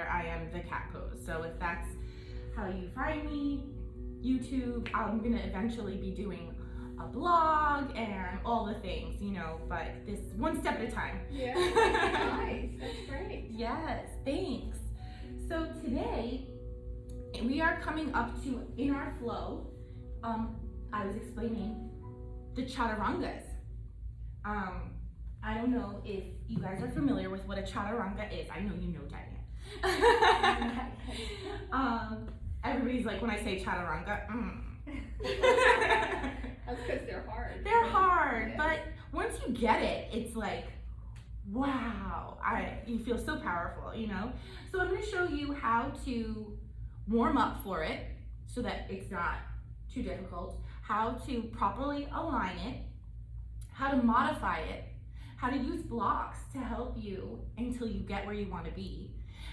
Twitter, I am the cat pose. So if that's how you find me, YouTube, I'm gonna eventually be doing a blog and all the things, but this one step at a time. Yeah, nice, that's great. Yes, thanks. So today, we are coming up to, in our flow, I was explaining the Chaturangas. I don't know if you guys are familiar with what a Chaturanga is. I know you know, Diane. Everybody's like, when I say Chaturanga, That's because they're hard. They're hard, Yes. but once you get it, it's like, wow, you feel so powerful, So I'm going to show you how to warm up for it so that it's not too difficult, how to properly align it, how to modify it, how to use blocks to help you until you get where you want to be,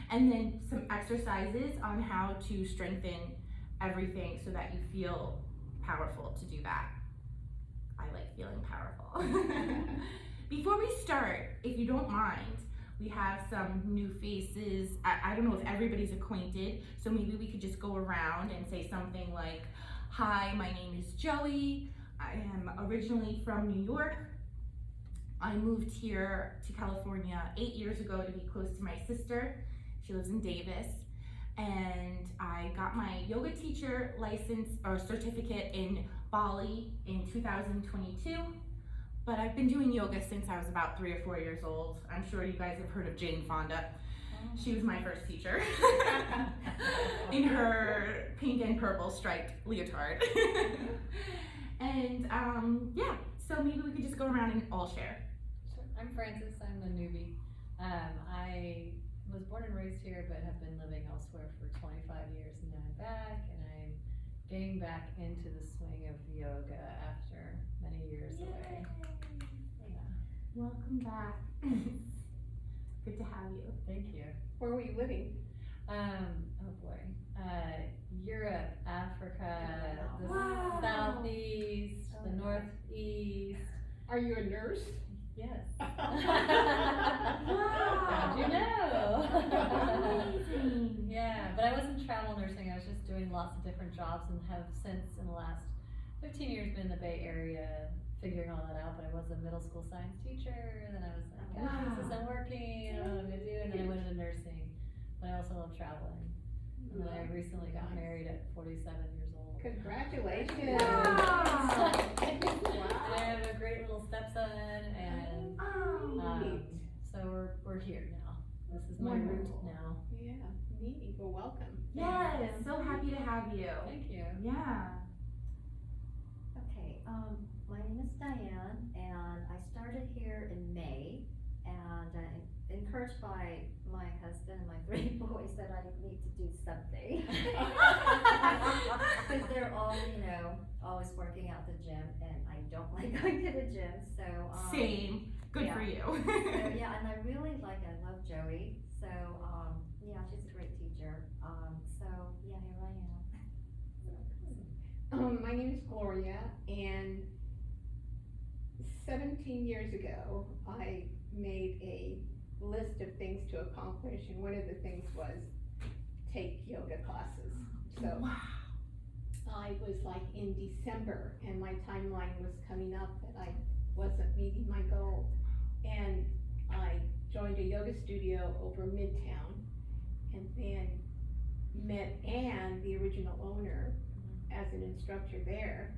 and then some exercises on how to strengthen everything so that you feel powerful to do that. I like feeling powerful. Before we start, if you don't mind, we have some new faces. I don't know if everybody's acquainted, so maybe we could just go around and say something like, hi, my name is Joey. I am originally from New York. I moved here to California 8 years ago to be close to my sister. She lives in Davis. And I got my yoga teacher license or certificate in Bali in 2022. But I've been doing yoga since I was about 3 or 4 years old. I'm sure you guys have heard of Jane Fonda. She was my first teacher in her pink and purple striped leotard. And yeah, so maybe we could just go around and all share. Sure. I'm Frances, I'm the newbie. I was born and raised here, but have been living elsewhere for 25 years, and now I'm back, and I'm getting back into the swing of yoga after many years away. Yeah. Welcome back. Good to have you. Thank you. Where were you living? Oh boy. Europe, Africa, the Wow. southeast, the northeast. Are you a nurse? Yes. Wow. How'd you know? Amazing. Yeah, but I wasn't travel nursing. I was just doing lots of different jobs, and have since, in the last 15 years, been in the Bay Area figuring all that out. But I was a middle school science teacher, and then I was like, Wow. this isn't working, I don't know what I'm gonna do, and then I went into nursing. But I also love traveling. And then I recently got married at 47 years old. Congratulations. Wow. I have a great little stepson, and Neat. so we're here now. This is my root Wonderful. now. Yeah, neat. Well, welcome. Yes, so happy to have you. Thank you. Yeah. Okay, my name is Diane, and I started here in May, and encouraged by my husband and my 3 boys that I need to do something. Because they're all, always working out the gym, and I don't like going to the gym, so. Same. Good yeah. for you. So, yeah, and I love Joey, so, yeah, she's a great teacher, so, yeah, here I am. My name is Gloria, and 17 years ago, I made a list of things to accomplish, and one of the things was take yoga classes. So Wow. I was like in December, and my timeline was coming up that I wasn't meeting my goal, and I joined a yoga studio over Midtown, and then met Anne, the original owner, as an instructor there.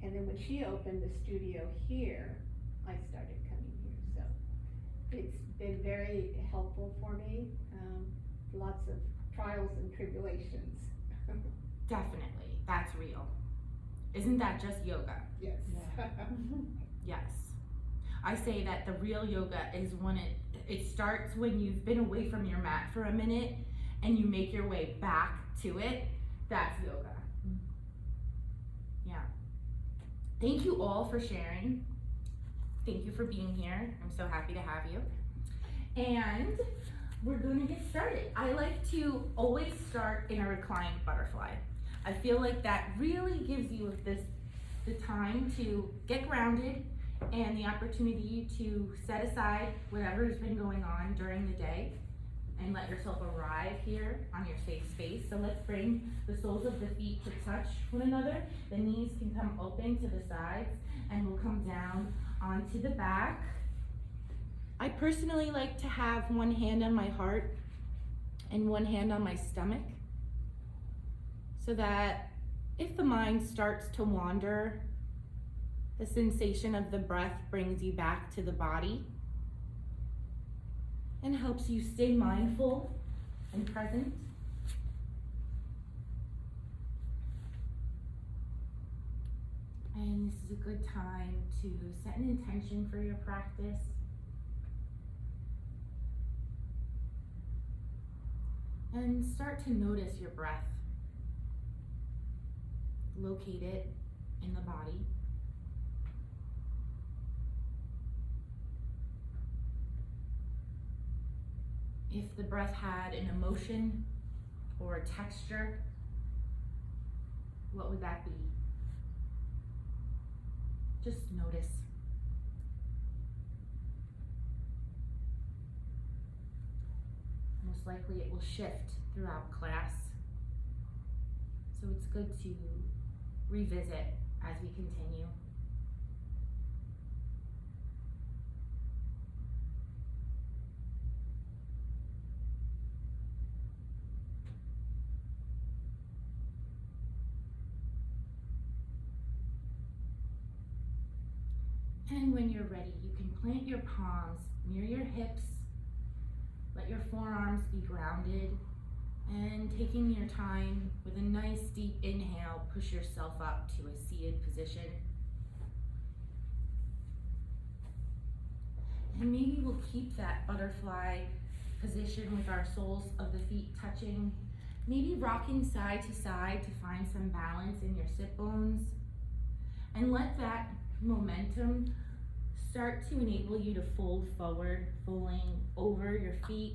And then when she opened the studio here, I started coming here. So it's been very helpful for me. Lots of trials and tribulations. Definitely. That's real. Isn't that just yoga? Yes. Yes. I say that the real yoga is when it starts when you've been away from your mat for a minute and you make your way back to it. That's yoga. Yeah. Thank you all for sharing. Thank you for being here. I'm so happy to have you. And we're going to get started. I like to always start in a reclined butterfly. I feel like that really gives you the time to get grounded and the opportunity to set aside whatever's been going on during the day and let yourself arrive here on your safe space. So let's bring the soles of the feet to touch one another. The knees can come open to the sides, and we'll come down onto the back. I personally like to have one hand on my heart and one hand on my stomach, so that if the mind starts to wander, the sensation of the breath brings you back to the body and helps you stay mindful and present. And this is a good time to set an intention for your practice. And start to notice your breath. Locate it in the body. If the breath had an emotion or a texture, what would that be? Just notice. Most likely it will shift throughout class, so it's good to revisit as we continue. And when you're ready, you can plant your palms near your hips. Let your forearms be grounded, and taking your time with a nice deep inhale, push yourself up to a seated position. And maybe we'll keep that butterfly position with our soles of the feet touching, maybe rocking side to side to find some balance in your sit bones. And let that momentum start to enable you to fold forward, falling over your feet,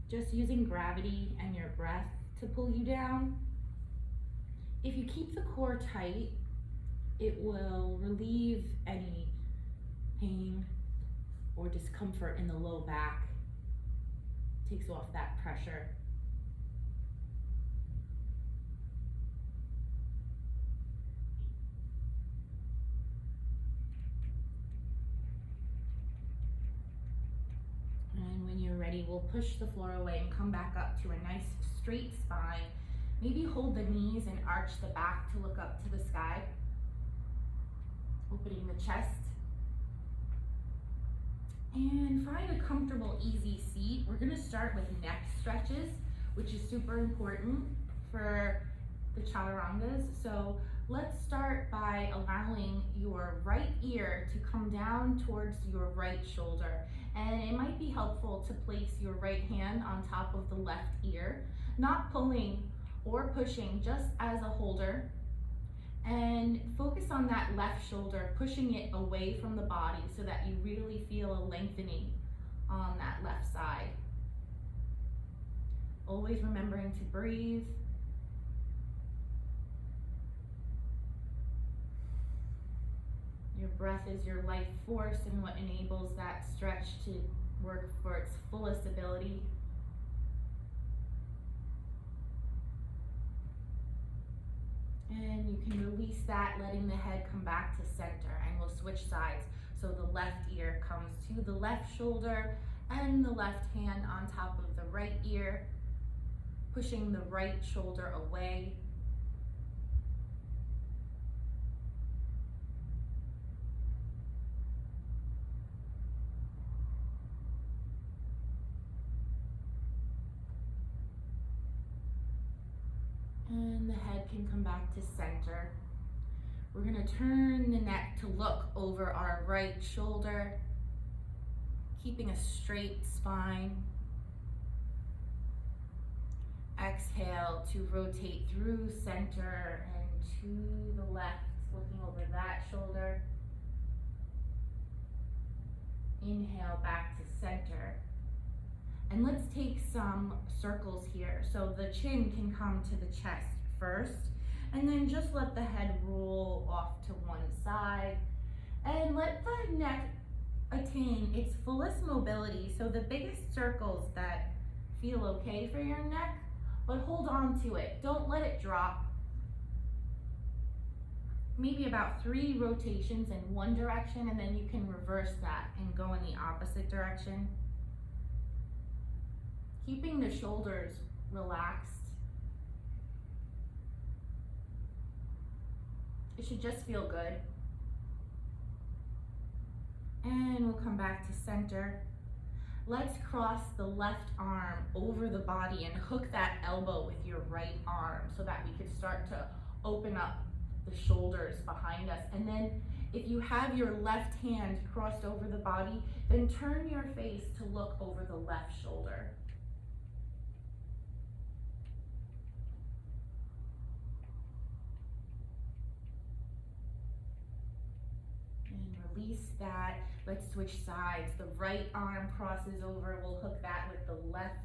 just using gravity and your breath to pull you down. If you keep the core tight, it will relieve any pain or discomfort in the low back. Takes off that pressure. And when you're ready, we'll push the floor away and come back up to a nice straight spine. Maybe hold the knees and arch the back to look up to the sky. Opening the chest. And find a comfortable, easy seat. We're gonna start with neck stretches, which is super important for the Chaturangas. So let's start by allowing your right ear to come down towards your right shoulder. And it might be helpful to place your right hand on top of the left ear, not pulling or pushing, just as a holder. And focus on that left shoulder, pushing it away from the body so that you really feel a lengthening on that left side. Always remembering to breathe. Your breath is your life force and what enables that stretch to work for its fullest ability. And you can release that, letting the head come back to center, and we'll switch sides. So the left ear comes to the left shoulder and the left hand on top of the right ear, pushing the right shoulder away. And the head can come back to center. We're gonna turn the neck to look over our right shoulder, keeping a straight spine. Exhale to rotate through center and to the left, looking over that shoulder. Inhale back to center. And let's take some circles here. So the chin can come to the chest first, and then just let the head roll off to one side. And let the neck attain its fullest mobility. So the biggest circles that feel okay for your neck, but hold on to it. Don't let it drop. Maybe about 3 rotations in one direction, and then you can reverse that and go in the opposite direction. Keeping the shoulders relaxed. It should just feel good. And we'll come back to center. Let's cross the left arm over the body and hook that elbow with your right arm so that we could start to open up the shoulders behind us. And then if you have your left hand crossed over the body, then turn your face to look over the left shoulder. And release that. Let's switch sides. The right arm crosses over. We'll hook that with the left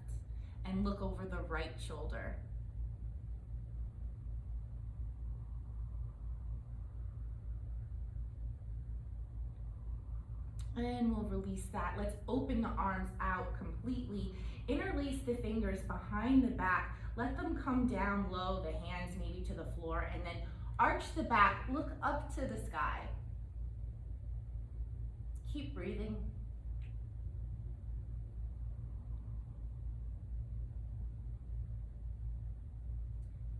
and look over the right shoulder. And we'll release that. Let's open the arms out completely. Interlace the fingers behind the back. Let them come down low, the hands maybe to the floor, and then arch the back, look up to the sky. Keep breathing.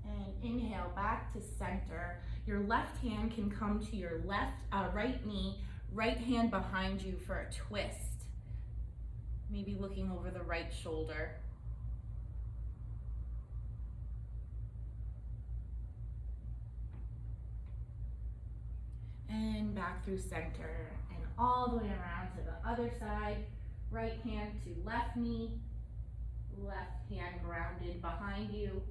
And inhale back to center. Your left hand can come to your right knee, right hand behind you for a twist. Maybe looking over the right shoulder. And back through center and all the way around to the other side. Right hand to left knee, left hand grounded behind you.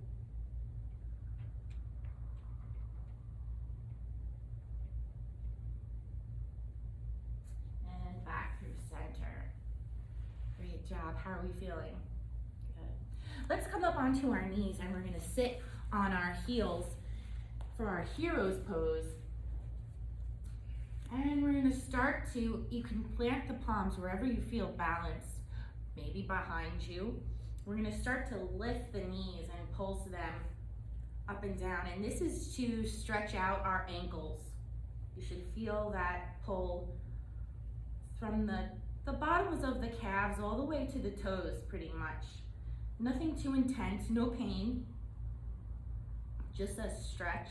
And back through center. Great job. How are we feeling? Good. Let's come up onto our knees and we're going to sit on our heels for our hero's pose. And we're going to start to, you can plant the palms wherever you feel balanced, maybe behind you. We're going to start to lift the knees and pulse them up and down. And this is to stretch out our ankles. You should feel that pull from the bottoms of the calves all the way to the toes pretty much. Nothing too intense, no pain, just a stretch.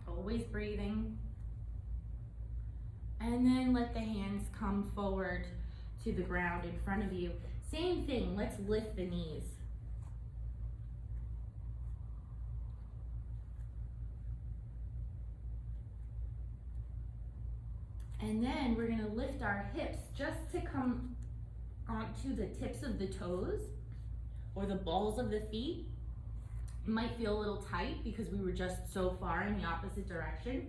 Always breathing. And then let the hands come forward to the ground in front of you. Same thing, let's lift the knees. And then we're gonna lift our hips just to come onto the tips of the toes or the balls of the feet. It might feel a little tight because we were just so far in the opposite direction.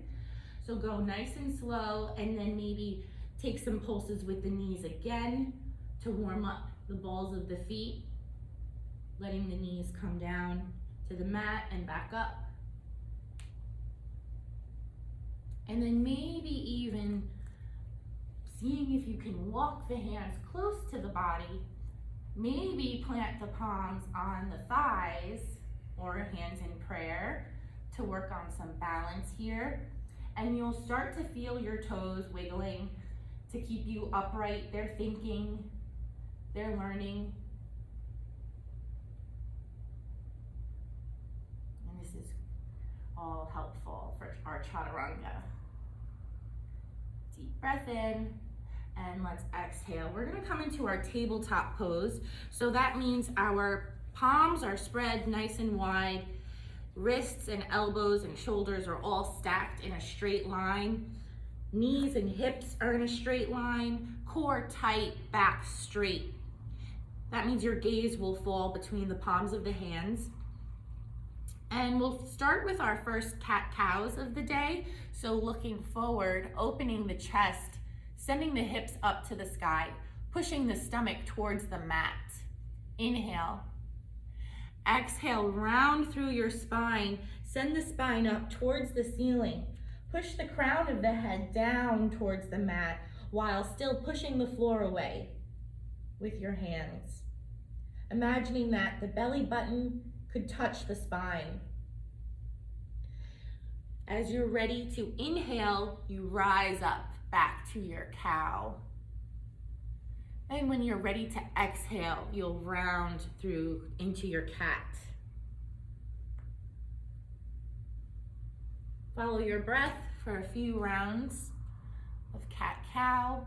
So go nice and slow and then maybe take some pulses with the knees again to warm up the balls of the feet, letting the knees come down to the mat and back up. And then maybe even seeing if you can walk the hands close to the body. Maybe plant the palms on the thighs or hands in prayer to work on some balance here. And you'll start to feel your toes wiggling to keep you upright. They're thinking, they're learning. And this is all helpful for our Chaturanga. Deep breath in. And let's exhale. We're gonna come into our tabletop pose. So that means our palms are spread nice and wide. Wrists and elbows and shoulders are all stacked in a straight line. Knees and hips are in a straight line. Core tight, back straight. That means your gaze will fall between the palms of the hands. And we'll start with our first cat-cows of the day. So looking forward, opening the chest, sending the hips up to the sky, pushing the stomach towards the mat. Inhale. Exhale, round through your spine, Send the spine up towards the ceiling. Push the crown of the head down towards the mat while still pushing the floor away with your hands. Imagining that the belly button could touch the spine. As you're ready to inhale, you rise up back to your cow. And when you're ready to exhale, you'll round through into your cat. Follow your breath for a few rounds of cat-cow.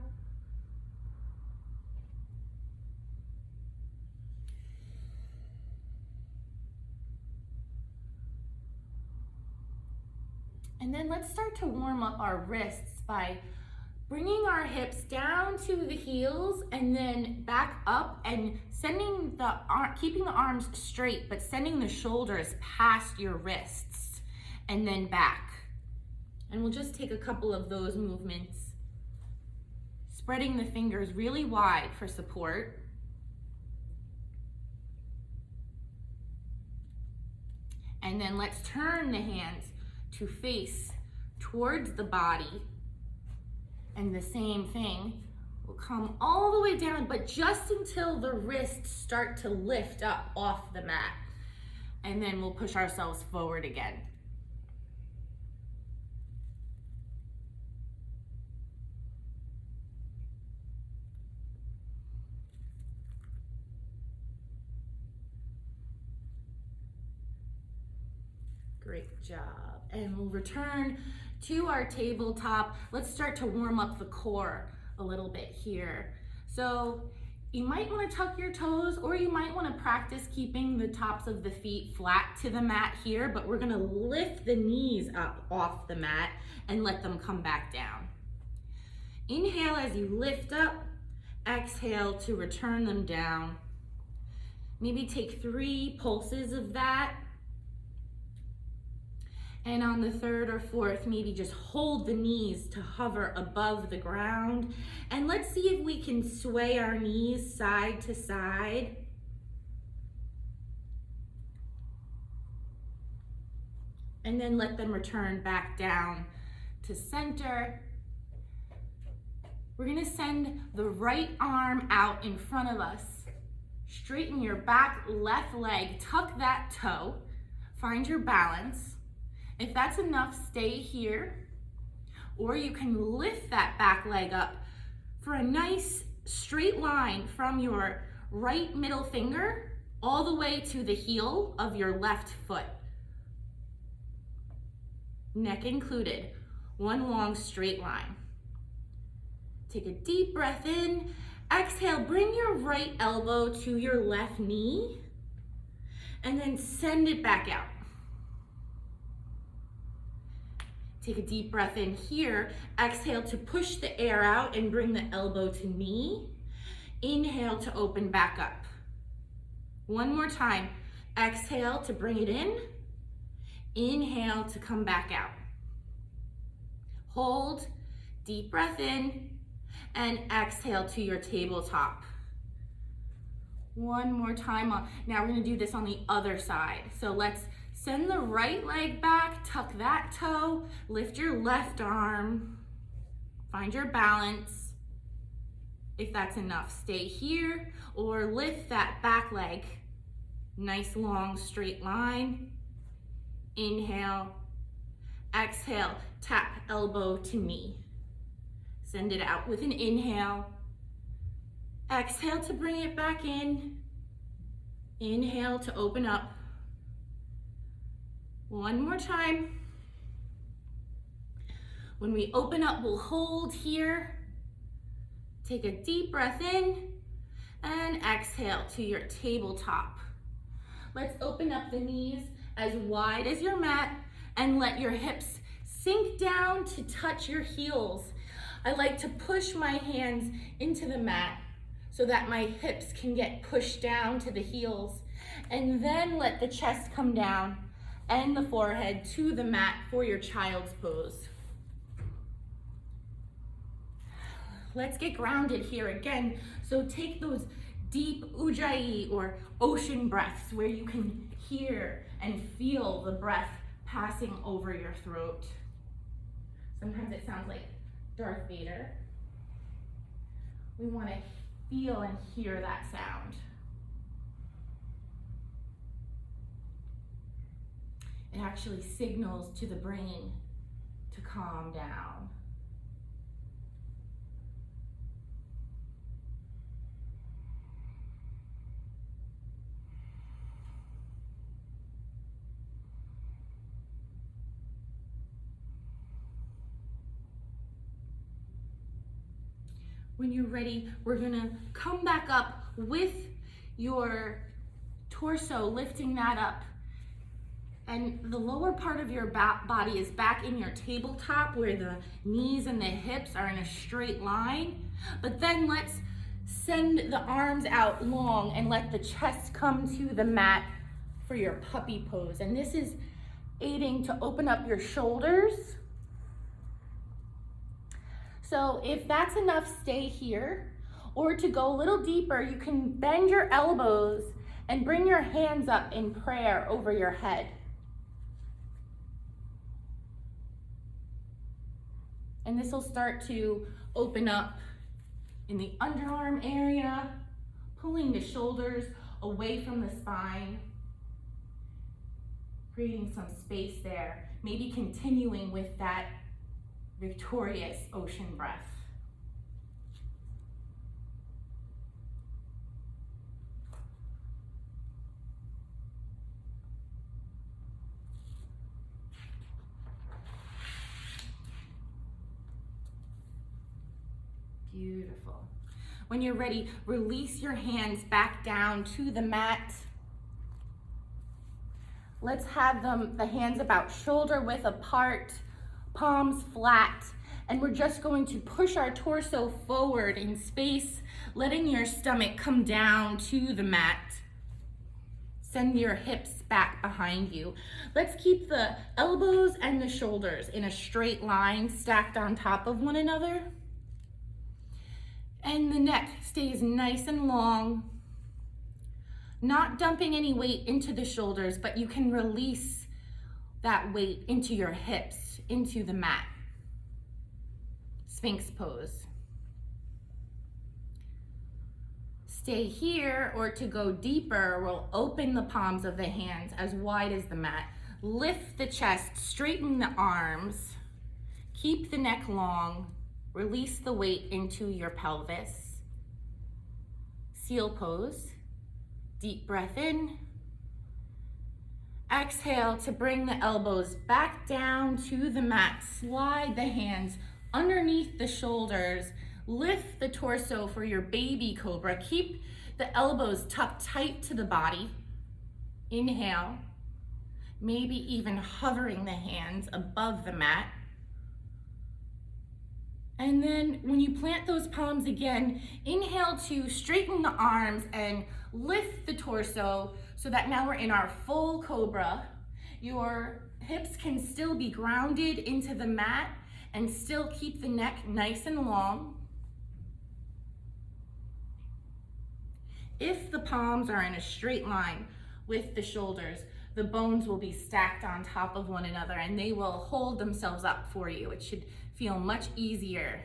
And then let's start to warm up our wrists by bringing our hips down to the heels and then back up and keeping the arms straight, but sending the shoulders past your wrists and then back. And we'll just take a couple of those movements. Spreading the fingers really wide for support. And then let's turn the hands to face towards the body. And the same thing, we'll come all the way down, but just until the wrists start to lift up off the mat. And then we'll push ourselves forward again. Great job. And we'll return to our tabletop. Let's start to warm up the core a little bit here. So you might want to tuck your toes, or you might want to practice keeping the tops of the feet flat to the mat here, but we're going to lift the knees up off the mat and let them come back down. Inhale as you lift up, exhale to return them down. Maybe take 3 pulses of that. And on the 3rd or 4th, maybe just hold the knees to hover above the ground. And let's see if we can sway our knees side to side. And then let them return back down to center. We're gonna send the right arm out in front of us. Straighten your back left leg, tuck that toe, find your balance. If that's enough, stay here, or you can lift that back leg up for a nice straight line from your right middle finger all the way to the heel of your left foot. Neck included, one long straight line. Take a deep breath in, exhale, bring your right elbow to your left knee, and then send it back out. Take a deep breath in here. Exhale to push the air out and bring the elbow to knee. Inhale to open back up. One more time. Exhale to bring it in. Inhale to come back out. Hold, deep breath in, and exhale to your tabletop. One more time. Now we're gonna do this on the other side. So let's send the right leg back, tuck that toe, lift your left arm, find your balance. If that's enough, stay here, or lift that back leg. Nice long straight line. Inhale, exhale, tap elbow to knee. Send it out with an inhale. Exhale to bring it back in. Inhale to open up. One more time. When we open up, we'll hold here. Take a deep breath in and exhale to your tabletop. Let's open up the knees as wide as your mat and let your hips sink down to touch your heels. I like to push my hands into the mat so that my hips can get pushed down to the heels, and then let the chest come down and the forehead to the mat for your child's pose. Let's get grounded here again. So take those deep ujjayi or ocean breaths where you can hear and feel the breath passing over your throat. Sometimes it sounds like Darth Vader. We want to feel and hear that sound. It actually signals to the brain to calm down. When you're ready, we're gonna come back up with your torso, lifting that up. And the lower part of your body is back in your tabletop where the knees and the hips are in a straight line. But then let's send the arms out long and let the chest come to the mat for your puppy pose. And this is aiding to open up your shoulders. So if that's enough, stay here. Or to go a little deeper, you can bend your elbows and bring your hands up in prayer over your head. And this will start to open up in the underarm area, pulling the shoulders away from the spine, creating some space there, maybe continuing with that victorious ocean breath. Beautiful. When you're ready, release your hands back down to the mat. Let's have the hands about shoulder width apart, palms flat, and we're just going to push our torso forward in space, letting your stomach come down to the mat. Send your hips back behind you. Let's keep the elbows and the shoulders in a straight line, stacked on top of one another. And the neck stays nice and long, not dumping any weight into the shoulders, but you can release that weight into your hips, into the mat. Sphinx pose. Stay here, or to go deeper, we'll open the palms of the hands as wide as the mat. Lift the chest, straighten the arms, keep the neck long, release the weight into your pelvis. Seal pose. Deep breath in. Exhale to bring the elbows back down to the mat. Slide the hands underneath the shoulders. Lift the torso for your baby cobra. Keep the elbows tucked tight to the body. Inhale. Maybe even hovering the hands above the mat. And then when you plant those palms again, inhale to straighten the arms and lift the torso so that now we're in our full cobra. Your hips can still be grounded into the mat and still keep the neck nice and long. If the palms are in a straight line with the shoulders, the bones will be stacked on top of one another and they will hold themselves up for you. It should feel much easier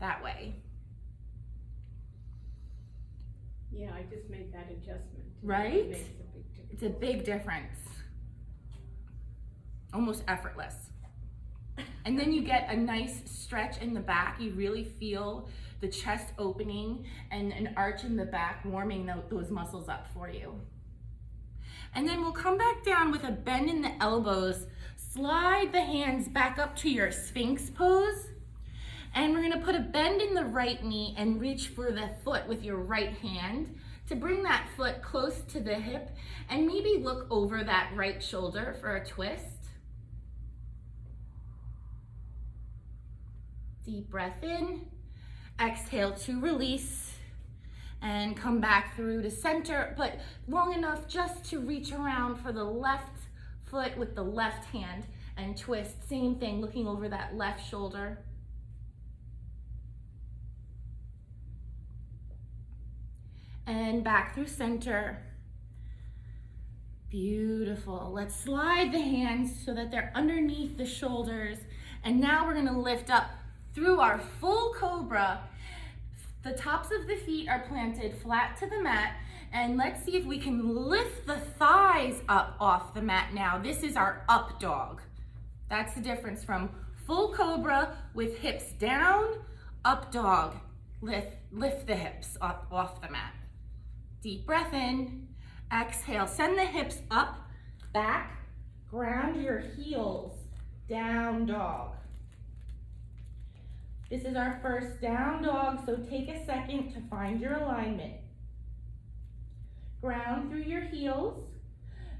that way. Yeah, I just made that adjustment. Right? It makes a big difference. It's a big difference. Almost effortless. And then you get a nice stretch in the back. You really feel the chest opening and an arch in the back, warming those muscles up for you. And then we'll come back down with a bend in the elbows. Slide the hands back up to your Sphinx pose. And we're gonna put a bend in the right knee and reach for the foot with your right hand to bring that foot close to the hip and maybe look over that right shoulder for a twist. Deep breath in, exhale to release. And come back through to center, but long enough just to reach around for the left foot with the left hand and twist. Same thing, looking over that left shoulder. And back through center. Beautiful. Let's slide the hands so that they're underneath the shoulders. And now we're gonna lift up through our full cobra. The tops of the feet are planted flat to the mat. And let's see if we can lift the thighs up off the mat now. This is our up dog. That's the difference from full cobra with hips down, up dog. Lift the hips up off the mat. Deep breath in. Exhale, send the hips up, back, ground your heels, down dog. This is our first down dog, so take a second to find your alignment. Ground through your heels.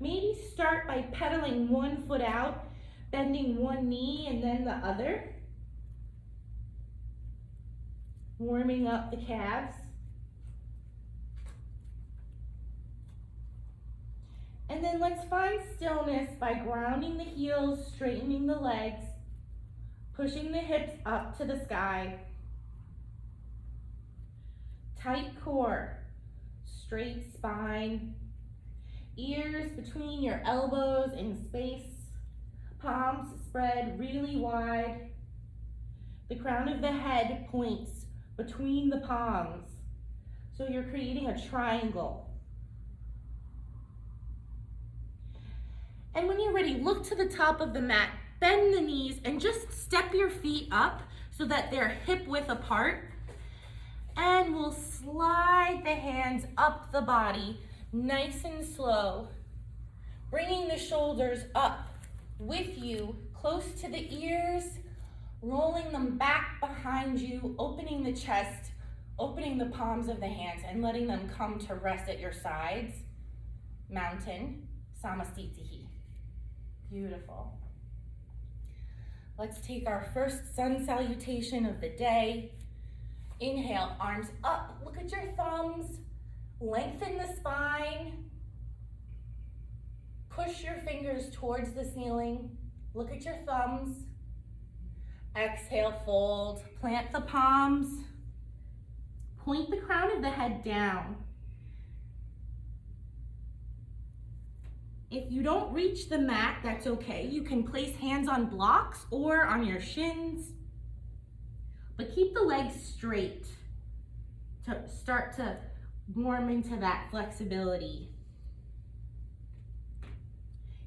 Maybe start by pedaling one foot out, bending one knee and then the other. Warming up the calves. And then let's find stillness by grounding the heels, straightening the legs, pushing the hips up to the sky. Tight core, straight spine, ears between your elbows in space, palms spread really wide. The crown of the head points between the palms, so you're creating a triangle. And when you're ready, look to the top of the mat, bend the knees, and just step your feet up so that they're hip width apart. And we'll slide the hands up the body, nice and slow, bringing the shoulders up with you, close to the ears, rolling them back behind you, opening the chest, opening the palms of the hands, and letting them come to rest at your sides. Mountain, Samastitihi. Beautiful. Let's take our first sun salutation of the day. Inhale, arms up. Look at your thumbs. Lengthen the spine. Push your fingers towards the ceiling. Look at your thumbs. Exhale, fold. Plant the palms. Point the crown of the head down. If you don't reach the mat, that's okay. You can place hands on blocks or on your shins, but keep the legs straight to start to warm into that flexibility.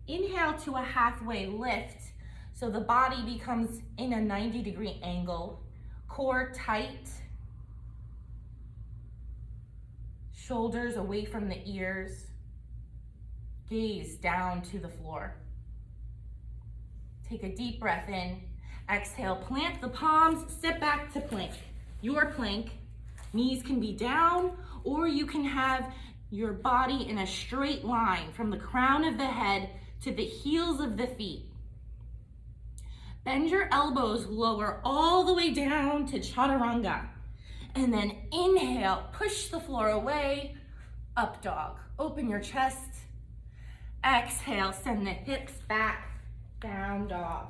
Inhale to a halfway lift, so the body becomes in a 90-degree angle. Core tight, shoulders away from the ears. Gaze down to the floor. Take a deep breath in. Exhale, plant the palms, step back to plank. Your plank. Knees can be down, or you can have your body in a straight line from the crown of the head to the heels of the feet. Bend your elbows lower all the way down to Chaturanga. And then inhale, push the floor away, up dog. Open your chest. Exhale, send the hips back, down dog.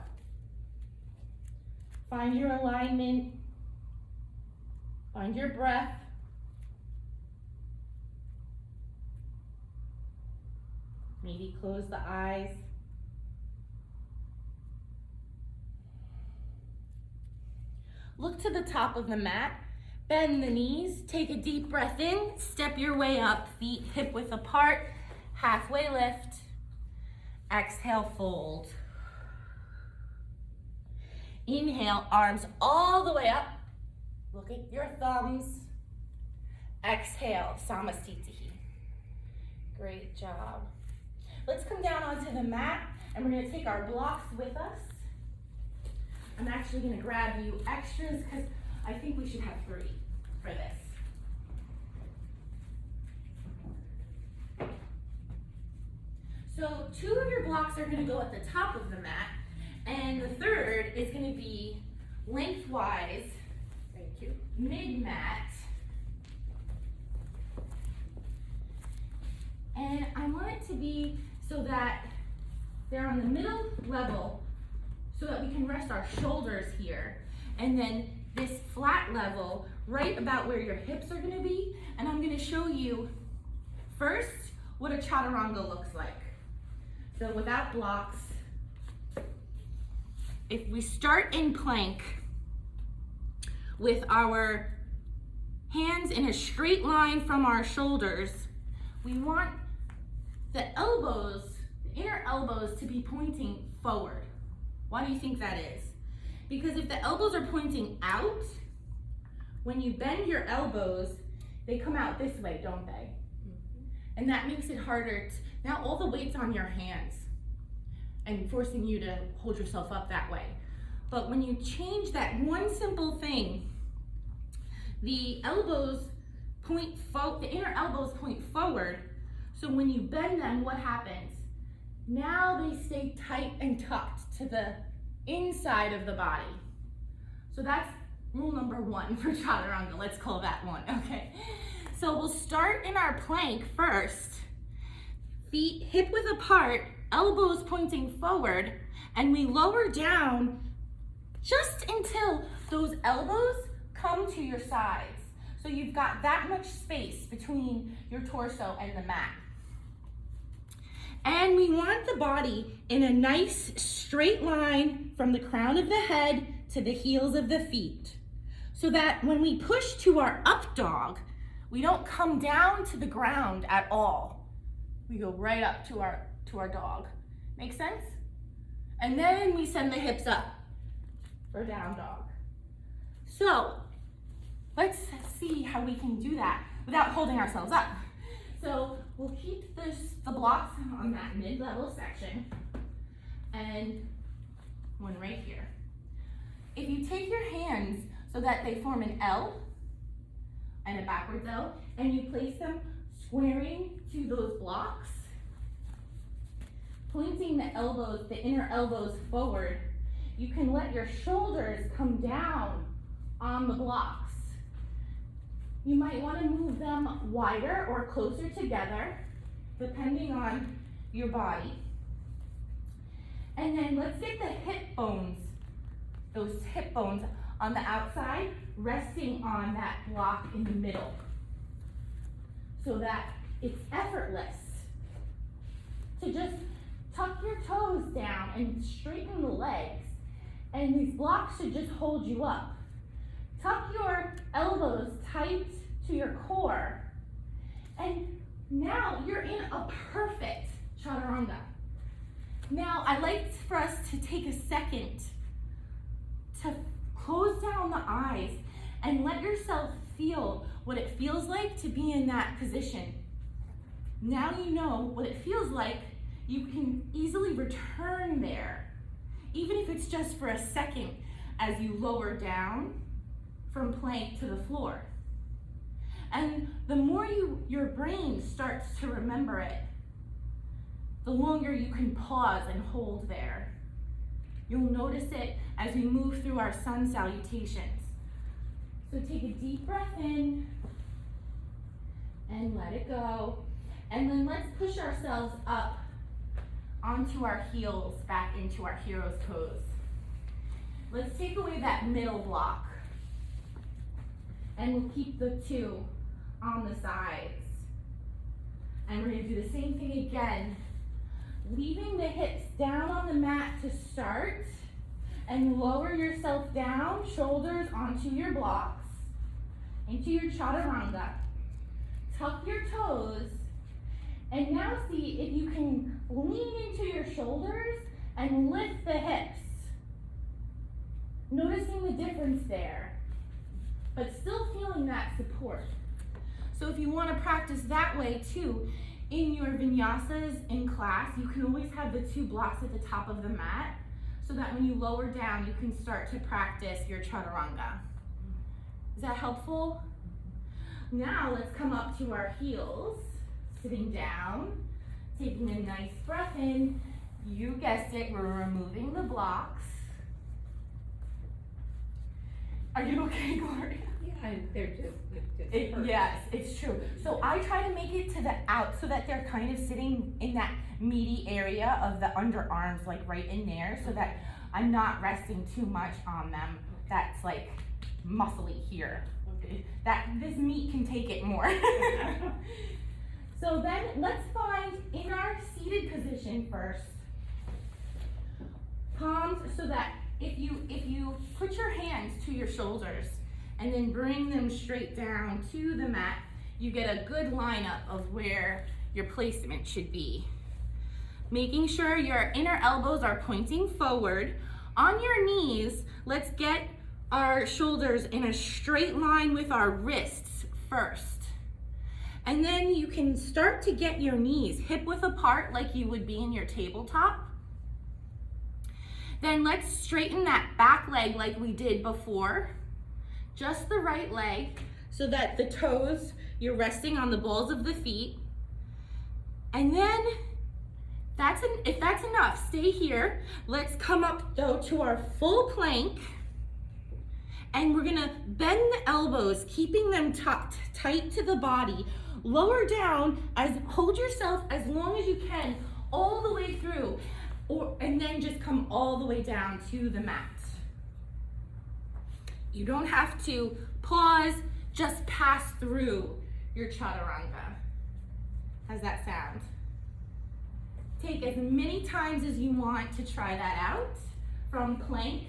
Find your alignment, find your breath. Maybe close the eyes. Look to the top of the mat, bend the knees, take a deep breath in, step your way up, feet hip width apart, halfway lift. Exhale, fold. Inhale, arms all the way up. Look at your thumbs. Exhale, Samastitihi. Great job. Let's come down onto the mat and we're gonna take our blocks with us. I'm actually gonna grab you extras because I think we should have 3 for this. So 2 of your blocks are gonna go at the top of the mat, and the third is gonna be lengthwise, thank you, mid-mat. And I want it to be so that they're on the middle level so that we can rest our shoulders here. And then this flat level right about where your hips are gonna be. And I'm gonna show you first what a Chaturanga looks like. So without blocks, if we start in plank with our hands in a straight line from our shoulders, we want the elbows, the inner elbows, to be pointing forward. Why do you think that is? Because if the elbows are pointing out, when you bend your elbows, they come out this way, don't they? And that makes it harder. Now all the weight's on your hands and forcing you to hold yourself up that way. But when you change that one simple thing, the elbows point the inner elbows point forward. So when you bend them, what happens? Now they stay tight and tucked to the inside of the body. So that's rule number 1 for Chaturanga. Let's call that one, okay? So we'll start in our plank first. Feet hip width apart, elbows pointing forward, and we lower down just until those elbows come to your sides. So you've got that much space between your torso and the mat. And we want the body in a nice straight line from the crown of the head to the heels of the feet, so that when we push to our up dog, we don't come down to the ground at all. We go right up to our dog. Make sense? And then we send the hips up for down dog. So let's see how we can do that without holding ourselves up. So we'll keep the blocks on that mid-level section and one right here. If you take your hands so that they form an L and a backwards L, and you place them squaring to those blocks, pointing the elbows, the inner elbows forward, you can let your shoulders come down on the blocks. You might want to move them wider or closer together, depending on your body. And then let's get the hip bones, those hip bones on the outside, resting on that block in the middle, so that it's effortless to just tuck your toes down and straighten the legs. And these blocks should just hold you up. Tuck your elbows tight to your core. And now you're in a perfect Chaturanga. Now I'd like for us to take a second to close down the eyes and let yourself feel what it feels like to be in that position. Now you know what it feels like. You can easily return there, even if it's just for a second, as you lower down from plank to the floor. And the more your brain starts to remember it, the longer you can pause and hold there. You'll notice it as we move through our Sun Salutations. So take a deep breath in and let it go. And then let's push ourselves up onto our heels, back into our hero's pose. Let's take away that middle block. And we'll keep the two on the sides. And we're gonna do the same thing again. Leaving the hips down on the mat to start, and lower yourself down, shoulders onto your blocks, into your Chaturanga. Tuck your toes, and now see if you can lean into your shoulders and lift the hips. Noticing the difference there, but still feeling that support. So if you want to practice that way too, in your vinyasas in class, you can always have the two blocks at the top of the mat, so that when you lower down, you can start to practice your Chaturanga. Is that helpful? Now let's come up to our heels, sitting down, taking a nice breath in. You guessed it, we're removing the blocks. Are you okay, Gloria? Yeah, they're just hurt. Yes, it's true. So I try to make it to the out so that they're kind of sitting in that meaty area of the underarms, like right in there, so that I'm not resting too much on them. That's like muscly here. That this meat can take it more. So then let's find in our seated position first. Palms, so that if you put your hands to your shoulders and then bring them straight down to the mat, you get a good lineup of where your placement should be. Making sure your inner elbows are pointing forward. On your knees, let's get our shoulders in a straight line with our wrists first. And then you can start to get your knees hip width apart like you would be in your tabletop. Then let's straighten that back leg like we did before. Just the right leg so that the toes, you're resting on the balls of the feet. And then if that's enough, stay here. Let's come up though to our full plank. And we're gonna bend the elbows, keeping them tucked tight to the body. Lower down, hold yourself as long as you can all the way through, and then just come all the way down to the mat. You don't have to pause, just pass through your Chaturanga. How's that sound? Take as many times as you want to try that out, from plank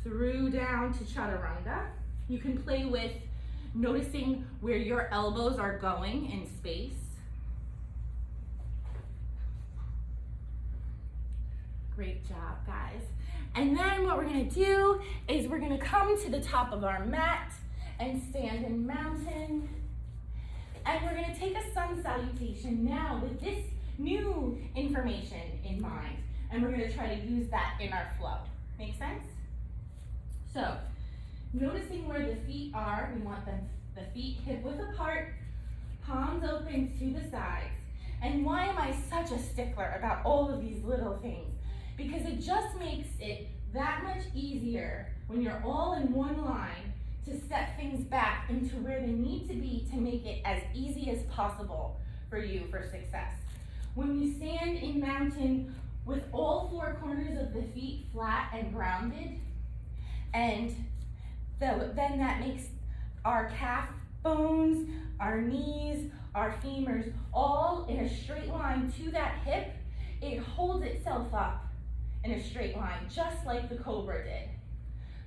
through down to Chaturanga. You can play with noticing where your elbows are going in space. Great job, guys. And then what we're gonna do is we're gonna come to the top of our mat and stand in mountain. And we're gonna take a sun salutation now with this new information in mind. And we're gonna try to use that in our flow. Make sense? So, noticing where the feet are, we want the feet hip width apart, palms open to the sides. And why am I such a stickler about all of these little things? Because it just makes it that much easier when you're all in one line to step things back into where they need to be to make it as easy as possible for you for success. When we stand in mountain with all four corners of the feet flat and grounded, and then that makes our calf bones, our knees, our femurs, all in a straight line to that hip. It holds itself up in a straight line, just like the cobra did.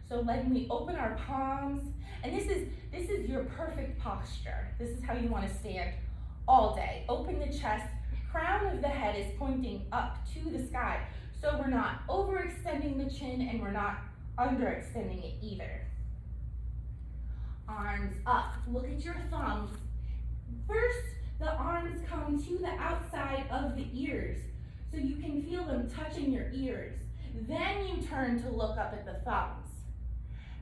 So when we open our palms, and this is your perfect posture. This is how you want to stand all day. Open the chest, crown of the head is pointing up to the sky. So we're not overextending the chin and we're not underextending it either. Arms up, look at your thumbs. First, the arms come to the outside of the ears, so you can feel them touching your ears. Then you turn to look up at the thumbs.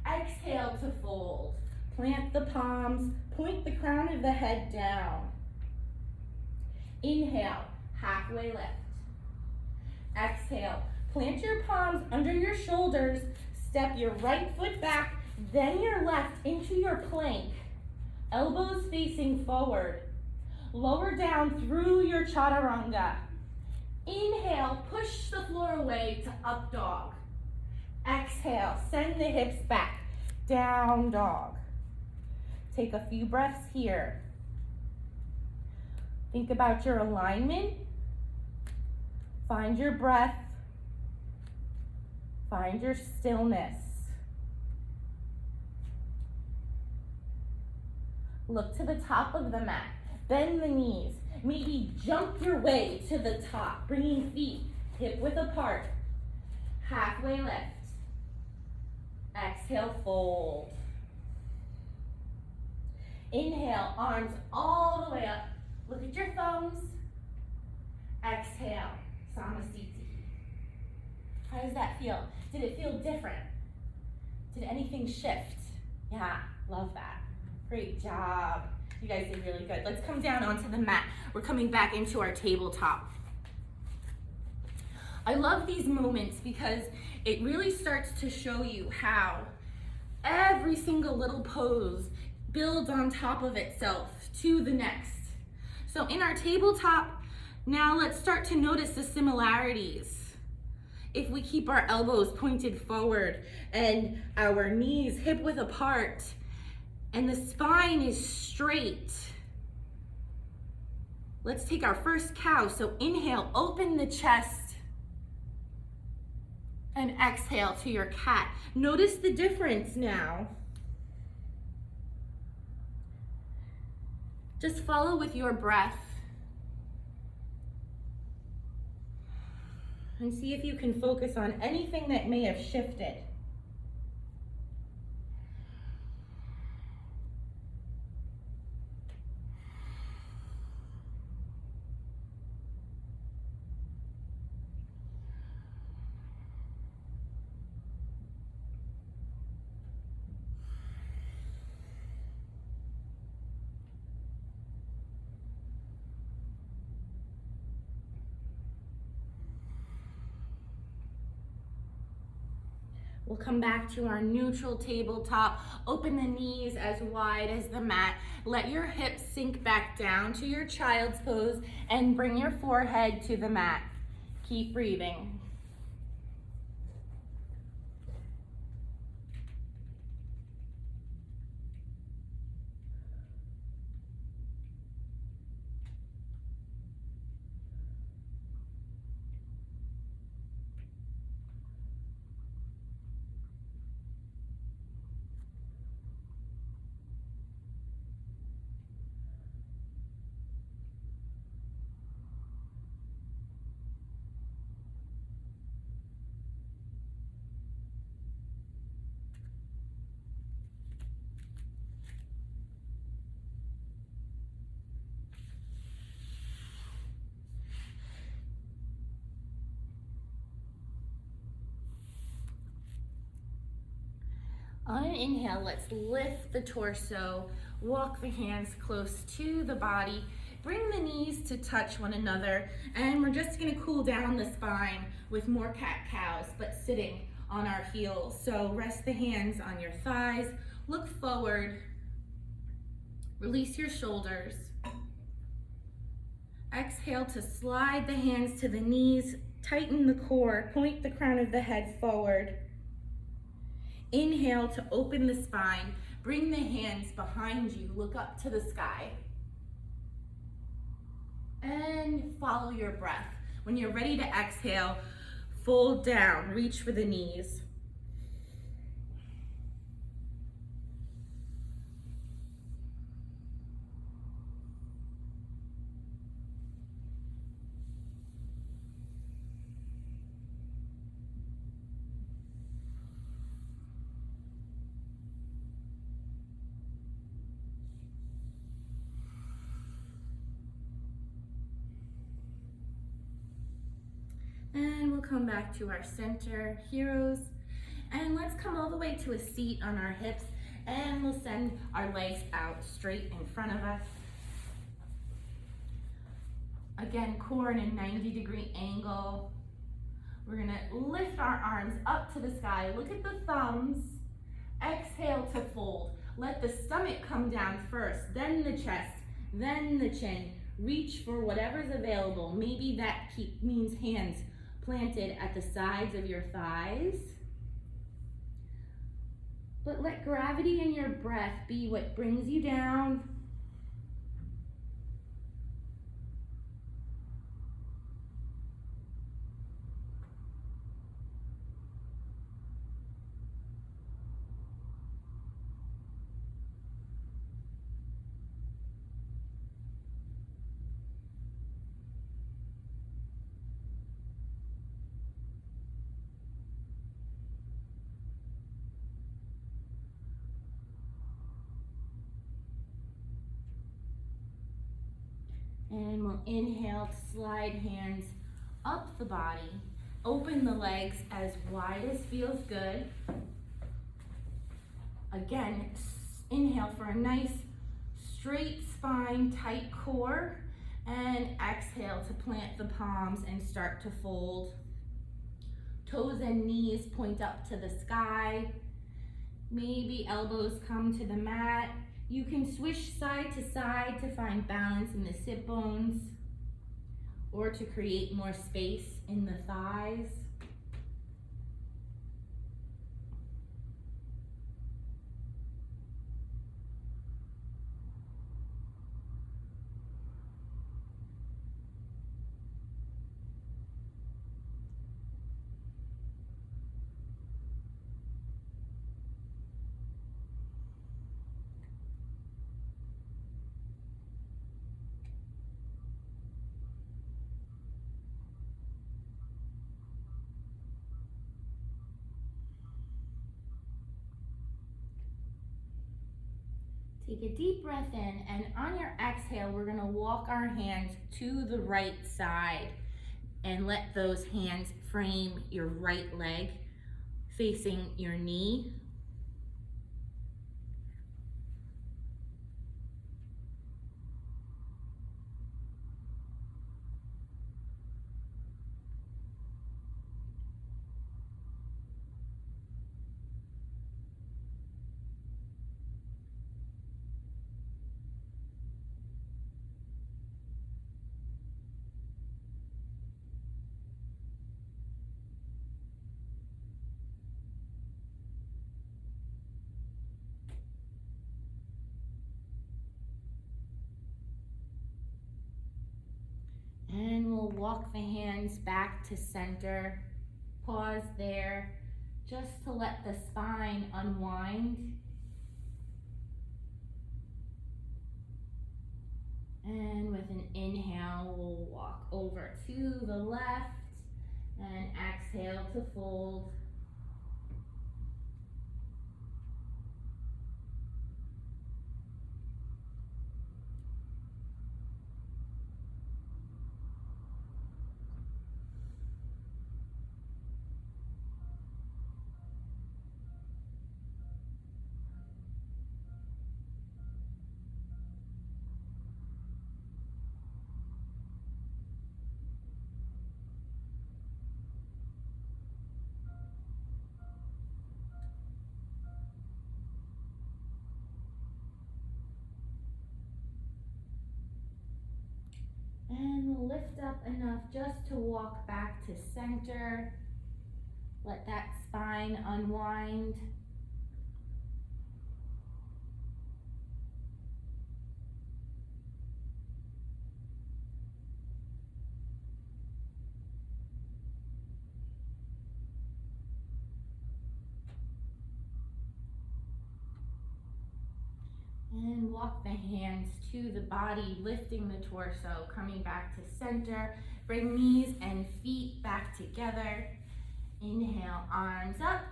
Exhale to fold. Plant the palms, point the crown of the head down. Inhale, halfway lift. Exhale, plant your palms under your shoulders, step your right foot back, then your left into your plank. Elbows facing forward. Lower down through your Chaturanga. Inhale, push the floor away to up dog. Exhale, send the hips back, down dog. Take a few breaths here. Think about your alignment. Find your breath. Find your stillness. Look to the top of the mat. Bend the knees. Maybe jump your way to the top, bringing feet hip width apart. Halfway lift. Exhale, fold. Inhale, arms all the way up. Look at your thumbs. Exhale, Namaste. How does that feel? Did it feel different? Did anything shift? Yeah, love that. Great job. You guys did really good. Let's come down onto the mat. We're coming back into our tabletop. I love these moments because it really starts to show you how every single little pose builds on top of itself to the next. So in our tabletop, now let's start to notice the similarities. If we keep our elbows pointed forward and our knees hip width apart and the spine is straight, Let's take our first cow. So inhale, open the chest. And exhale to your cat. Notice the difference now. Just follow with your breath. And see if you can focus on anything that may have shifted. We'll come back to our neutral tabletop. Open the knees as wide as the mat. Let your hips sink back down to your child's pose and bring your forehead to the mat. Keep breathing. On an inhale, let's lift the torso, walk the hands close to the body, bring the knees to touch one another, and we're just gonna cool down the spine with more cat-cows, but sitting on our heels. So rest the hands on your thighs, look forward, release your shoulders. Exhale to slide the hands to the knees, tighten the core, point the crown of the head forward. Inhale to open the spine, bring the hands behind you, look up to the sky. And follow your breath. When you're ready to exhale, fold down, reach for the knees. And we'll come back to our center, heroes. And let's come all the way to a seat on our hips, and we'll send our legs out straight in front of us. Again, core in a 90-degree angle. We're gonna lift our arms up to the sky. Look at the thumbs. Exhale to fold. Let the stomach come down first, then the chest, then the chin. Reach for whatever's available. Maybe that means hands planted at the sides of your thighs. But let gravity and your breath be what brings you down. And we'll inhale to slide hands up the body. Open the legs as wide as feels good. Again, inhale for a nice straight spine, tight core. And exhale to plant the palms and start to fold. Toes and knees point up to the sky. Maybe elbows come to the mat. You can swish side to side to find balance in the sit bones or to create more space in the thighs. Take a deep breath in, and on your exhale, we're gonna walk our hands to the right side and let those hands frame your right leg facing your knee. And we'll walk the hands back to center. Pause there just to let the spine unwind. And with an inhale, we'll walk over to the left and exhale to fold. And we'll lift up enough just to walk back to center. Let that spine unwind. And walk the hands to the body, lifting the torso, coming back to center. Bring knees and feet back together. Inhale, arms up.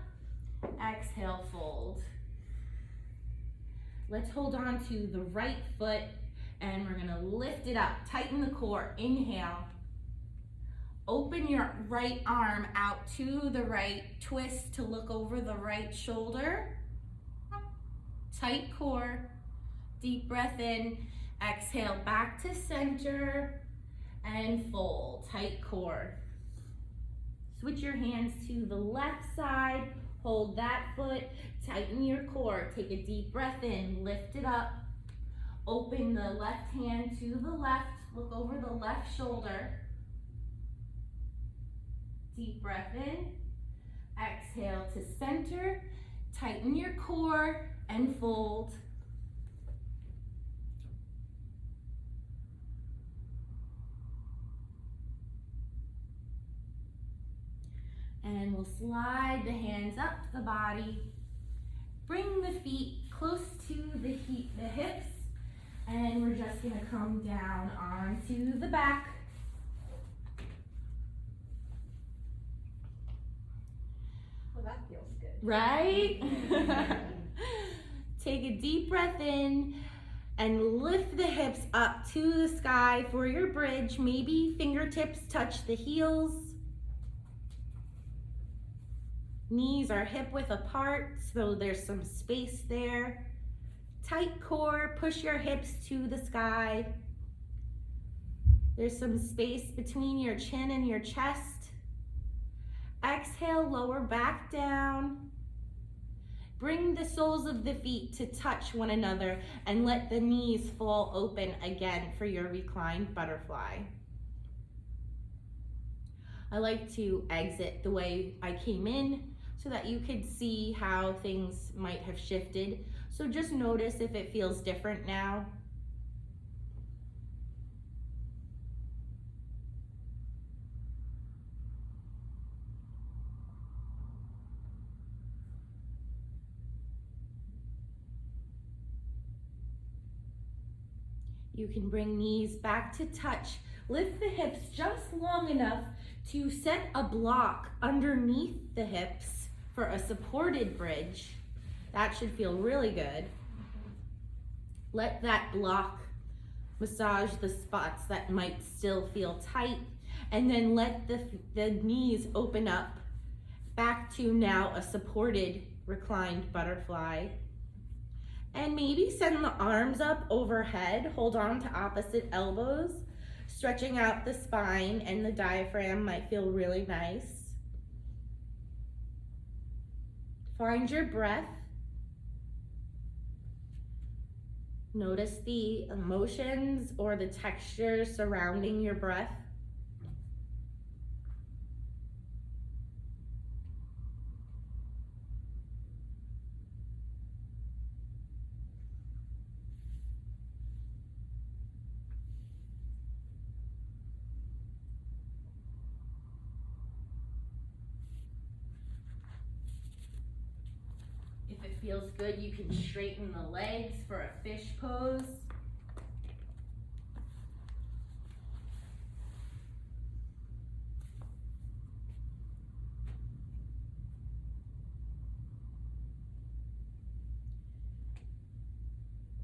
Exhale, fold. Let's hold on to the right foot and we're gonna lift it up. Tighten the core. Inhale. Open your right arm out to the right. Twist to look over the right shoulder. Tight core. Deep breath in, exhale back to center and fold, tight core. Switch your hands to the left side, hold that foot, tighten your core. Take a deep breath in, lift it up. Open the left hand to the left, look over the left shoulder. Deep breath in, exhale to center, tighten your core and fold. And we'll slide the hands up the body. Bring the feet close to the hips. And we're just gonna come down onto the back. Well, that feels good. Right? Take a deep breath in and lift the hips up to the sky for your bridge. Maybe fingertips touch the heels. Knees are hip width apart, so there's some space there. Tight core, push your hips to the sky. There's some space between your chin and your chest. Exhale, lower back down. Bring the soles of the feet to touch one another and let the knees fall open again for your reclined butterfly. I like to exit the way I came in so that you could see how things might have shifted. So just notice if it feels different now. You can bring knees back to touch. Lift the hips just long enough to set a block underneath the hips for a supported bridge. That should feel really good. Let that block massage the spots that might still feel tight, and then let the knees open up back to now a supported reclined butterfly. And maybe send the arms up overhead, hold on to opposite elbows, stretching out the spine, and the diaphragm might feel really nice. Find your breath. Notice the emotions or the texture surrounding your breath. If it feels good, you can straighten the legs for a fish pose.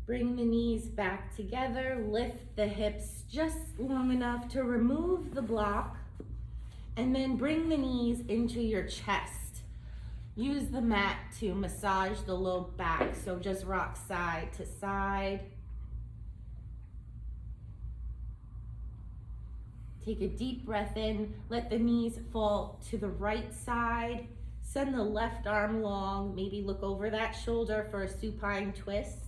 Bring the knees back together, lift the hips just long enough to remove the block, and then bring the knees into your chest. Use the mat to massage the low back, so just rock side to side. Take a deep breath in, let the knees fall to the right side. Send the left arm long, maybe look over that shoulder for a supine twist.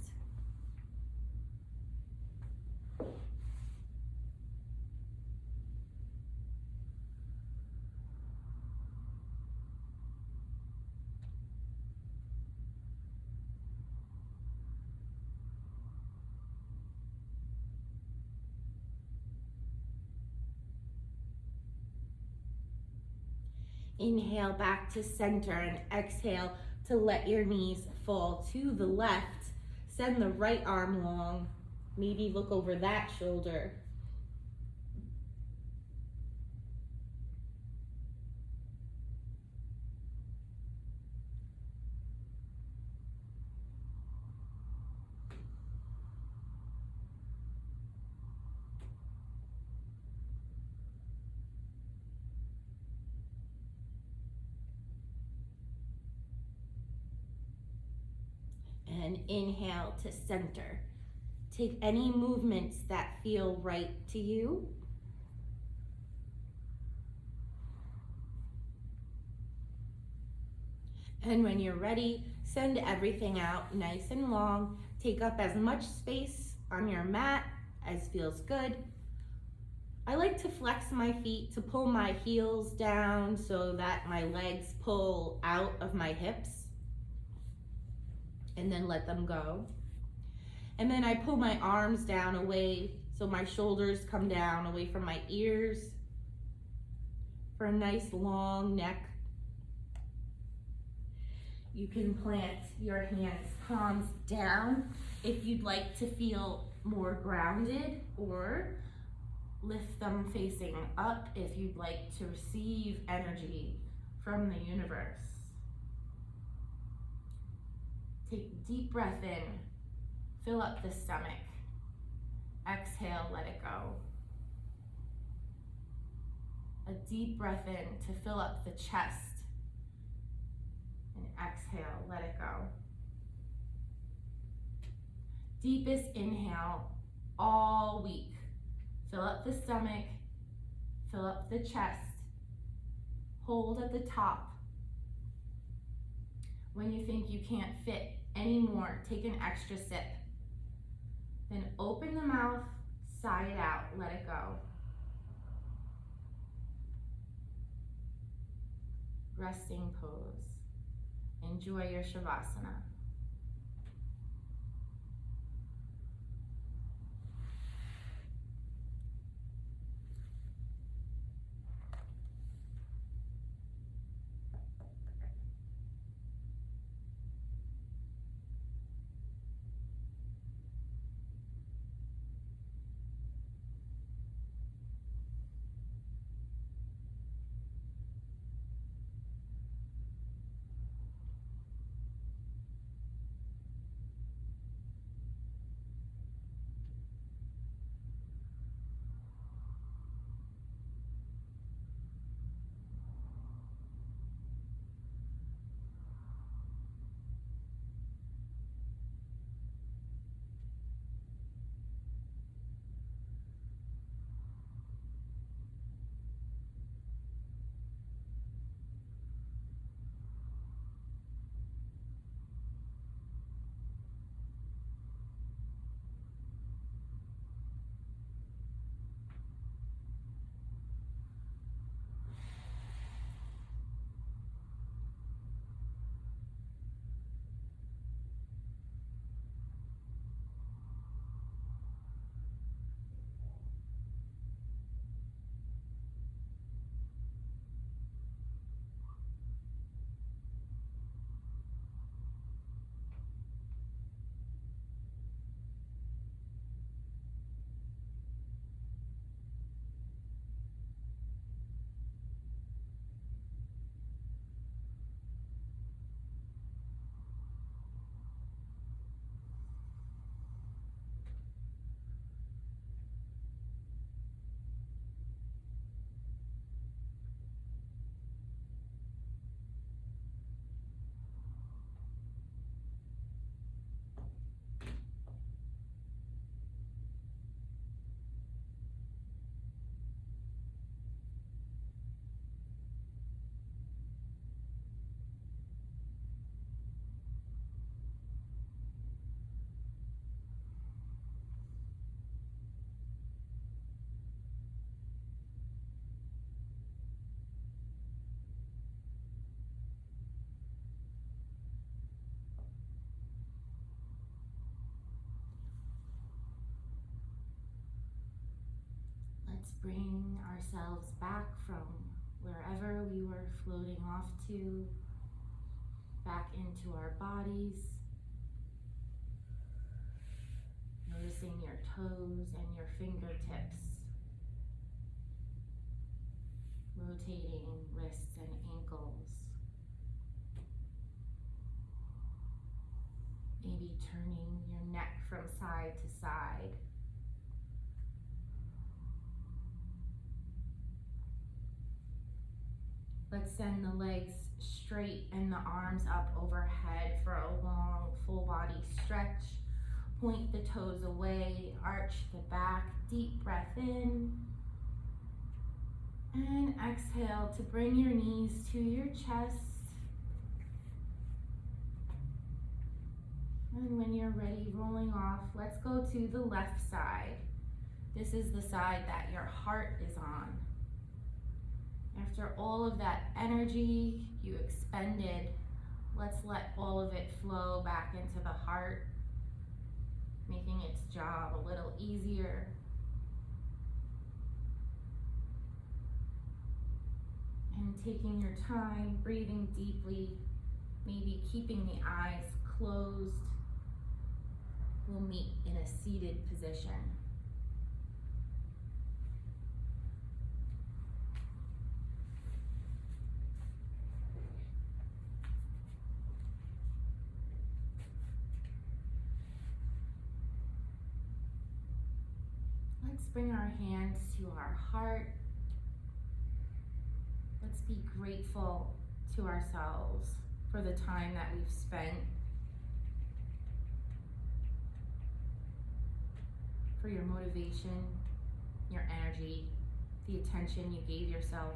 Inhale back to center and exhale to let your knees fall to the left. Send the right arm long, maybe look over that shoulder. And inhale to center. Take any movements that feel right to you. And when you're ready, send everything out nice and long. Take up as much space on your mat as feels good. I like to flex my feet to pull my heels down so that my legs pull out of my hips, and then let them go. And then I pull my arms down away so my shoulders come down away from my ears for a nice long neck. You can plant your hands, palms down if you'd like to feel more grounded, or lift them facing up if you'd like to receive energy from the universe. Take a deep breath in, fill up the stomach. Exhale, let it go. A deep breath in to fill up the chest. And exhale, let it go. Deepest inhale all week. Fill up the stomach, fill up the chest. Hold at the top. When you think you can't fit anymore, take an extra sip. Then open the mouth, sigh it out, let it go. Resting pose. Enjoy your Shavasana. Let's bring ourselves back from wherever we were floating off to, back into our bodies. Noticing your toes and your fingertips. Rotating wrists and ankles. Maybe turning your neck from side to side. Let's send the legs straight and the arms up overhead for a long full body stretch. Point the toes away, arch the back, deep breath in. And exhale to bring your knees to your chest. And when you're ready, rolling off, let's go to the left side. This is the side that your heart is on. After all of that energy you expended, let's let all of it flow back into the heart, making its job a little easier. And taking your time, breathing deeply, maybe keeping the eyes closed. We'll meet in a seated position. Let's bring our hands to our heart. Let's be grateful to ourselves for the time that we've spent, for your motivation, your energy, the attention you gave yourself.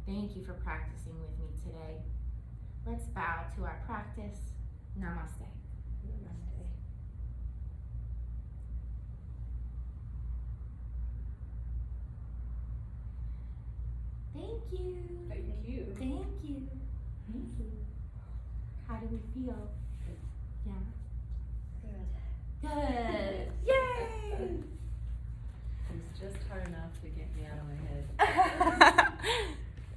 Thank you for practicing with me today. Let's bow to our practice. Namaste. Namaste. Thank you. Thank you. Thank you. Thank you. How do we feel? Yeah. Good. Good.